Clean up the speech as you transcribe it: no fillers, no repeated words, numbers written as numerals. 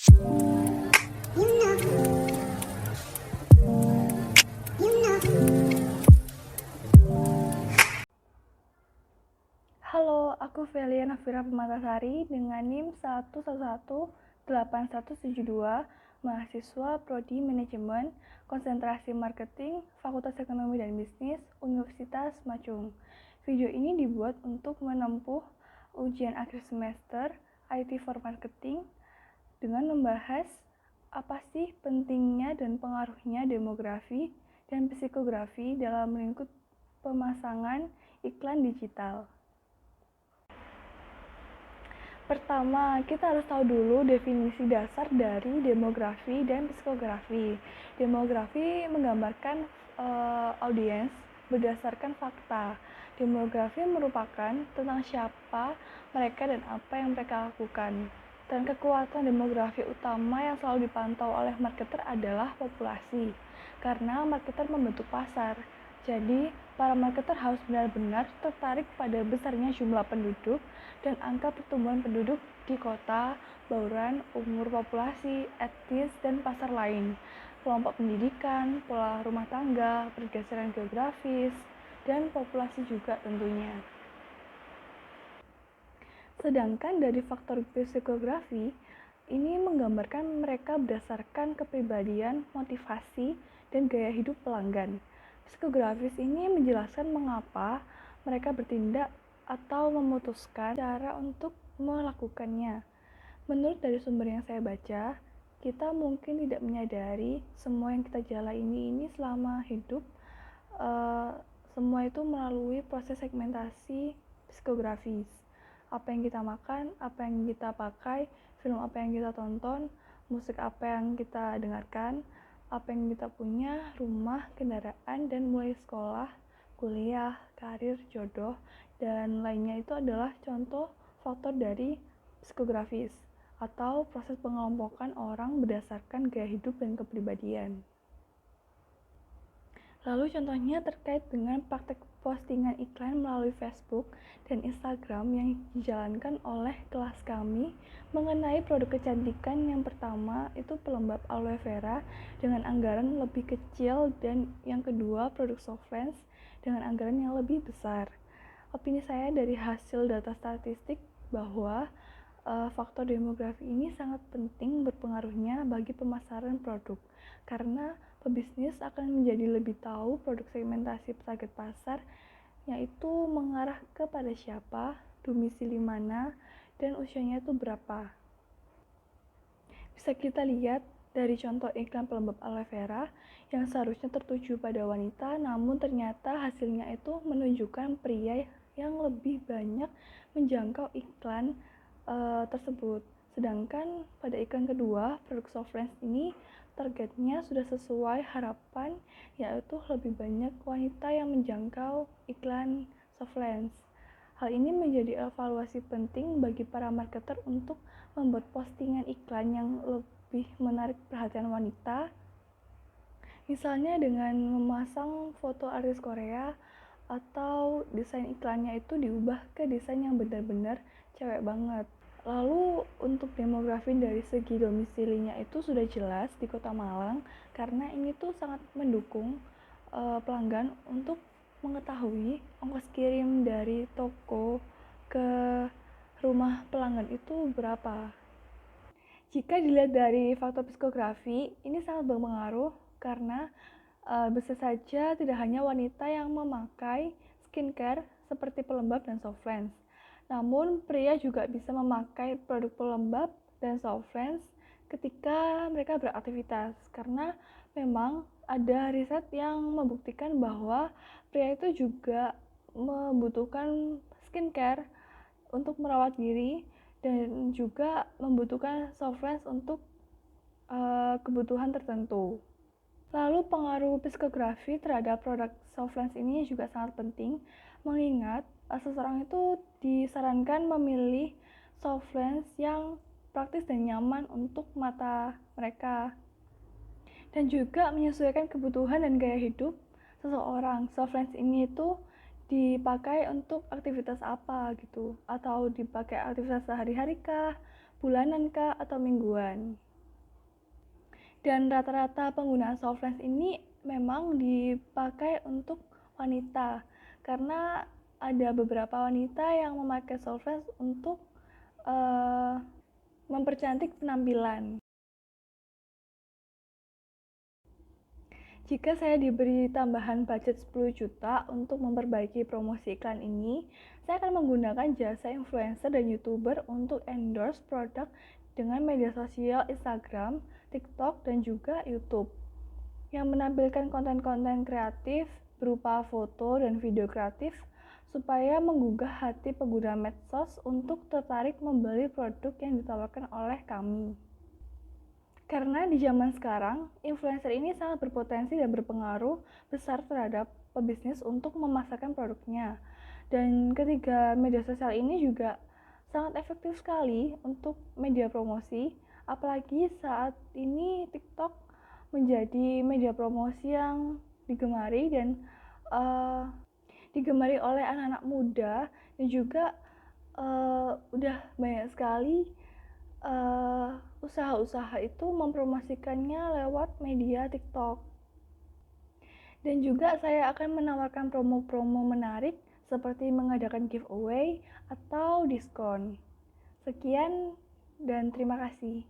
Halo, aku Velia Nafira Pematasari dengan NIM 111818172, mahasiswa Prodi Manajemen, Konsentrasi Marketing, Fakultas Ekonomi dan Bisnis, Universitas Macung. Video ini dibuat untuk menempuh ujian akhir semester IT for Marketing dengan membahas apa sih pentingnya dan pengaruhnya demografi dan psikografi dalam lingkup pemasangan iklan digital. Pertama, kita harus tahu dulu definisi dasar dari demografi dan psikografi. Demografi menggambarkan audiens berdasarkan fakta. Demografi merupakan tentang siapa mereka dan apa yang mereka lakukan. Dan kekuatan demografi utama yang selalu dipantau oleh marketer adalah populasi, karena marketer membentuk pasar. Jadi, para marketer harus benar-benar tertarik pada besarnya jumlah penduduk dan angka pertumbuhan penduduk di kota, bauran, umur populasi, etnis, dan pasar lain, kelompok pendidikan, pola rumah tangga, pergeseran geografis, dan populasi juga tentunya. Sedangkan dari faktor psikografi, ini menggambarkan mereka berdasarkan kepribadian, motivasi, dan gaya hidup pelanggan. Psikografis ini menjelaskan mengapa mereka bertindak atau memutuskan cara untuk melakukannya. Menurut dari sumber yang saya baca, kita mungkin tidak menyadari semua yang kita jalani ini selama hidup, semua itu melalui proses segmentasi psikografis. Apa yang kita makan, apa yang kita pakai, film apa yang kita tonton, musik apa yang kita dengarkan, apa yang kita punya, rumah, kendaraan, dan mulai sekolah, kuliah, karir, jodoh, dan lainnya itu adalah contoh faktor dari psikografis atau proses pengelompokan orang berdasarkan gaya hidup dan kepribadian. Lalu contohnya terkait dengan praktek postingan iklan melalui Facebook dan Instagram yang dijalankan oleh kelas kami mengenai produk kecantikan. Yang pertama itu pelembab aloe vera dengan anggaran lebih kecil, dan yang kedua produk Softlands dengan anggaran yang lebih besar. Opini saya dari hasil data statistik bahwa faktor demografi ini sangat penting berpengaruhnya bagi pemasaran produk, karena pebisnis akan menjadi lebih tahu produk segmentasi target pasar, yaitu mengarah kepada siapa, domisili mana, dan usianya itu berapa. Bisa kita lihat dari contoh iklan pelembab aloe vera yang seharusnya tertuju pada wanita, namun ternyata hasilnya itu menunjukkan pria yang lebih banyak menjangkau iklan tersebut. Sedangkan pada iklan kedua, produk Softlands ini targetnya sudah sesuai harapan, yaitu lebih banyak wanita yang menjangkau iklan Softlands. Hal ini menjadi evaluasi penting bagi para marketer untuk membuat postingan iklan yang lebih menarik perhatian wanita. Misalnya dengan memasang foto artis Korea, atau desain iklannya itu diubah ke desain yang benar-benar cewek banget. Lalu untuk demografi dari segi domisilinya itu sudah jelas di Kota Malang, karena ini tuh sangat mendukung pelanggan untuk mengetahui ongkos kirim dari toko ke rumah pelanggan itu berapa. Jika dilihat dari faktor psikografi, ini sangat berpengaruh karena bisa saja tidak hanya wanita yang memakai skincare seperti pelembab dan Softlands, namun pria juga bisa memakai produk pelembab dan Softlands ketika mereka beraktivitas, karena memang ada riset yang membuktikan bahwa pria itu juga membutuhkan skincare untuk merawat diri dan juga membutuhkan Softlands untuk kebutuhan tertentu. Lalu pengaruh psikografi terhadap produk Softlands ini juga sangat penting, mengingat seseorang itu disarankan memilih Softlands yang praktis dan nyaman untuk mata mereka, dan juga menyesuaikan kebutuhan dan gaya hidup seseorang. Softlands ini itu dipakai untuk aktivitas apa gitu, atau dipakai aktivitas sehari-hari kah, bulanan kah, atau mingguan. Dan rata-rata penggunaan Softlands ini memang dipakai untuk wanita, karena ada beberapa wanita yang memakai Softlands untuk mempercantik penampilan. Jika saya diberi tambahan budget 10 juta untuk memperbaiki promosi iklan ini, saya akan menggunakan jasa influencer dan YouTuber untuk endorse produk dengan media sosial Instagram, TikTok, dan juga YouTube, yang menampilkan konten-konten kreatif berupa foto dan video kreatif supaya menggugah hati pengguna medsos untuk tertarik membeli produk yang ditawarkan oleh kami. Karena di zaman sekarang, influencer ini sangat berpotensi dan berpengaruh besar terhadap pebisnis untuk memasarkan produknya. Dan ketiga media sosial ini juga sangat efektif sekali untuk media promosi, apalagi saat ini TikTok menjadi media promosi yang digemari dan digemari oleh anak-anak muda, dan juga udah banyak sekali usaha-usaha itu mempromosikannya lewat media TikTok. Dan juga saya akan menawarkan promo-promo menarik seperti mengadakan giveaway atau diskon. Sekian dan terima kasih.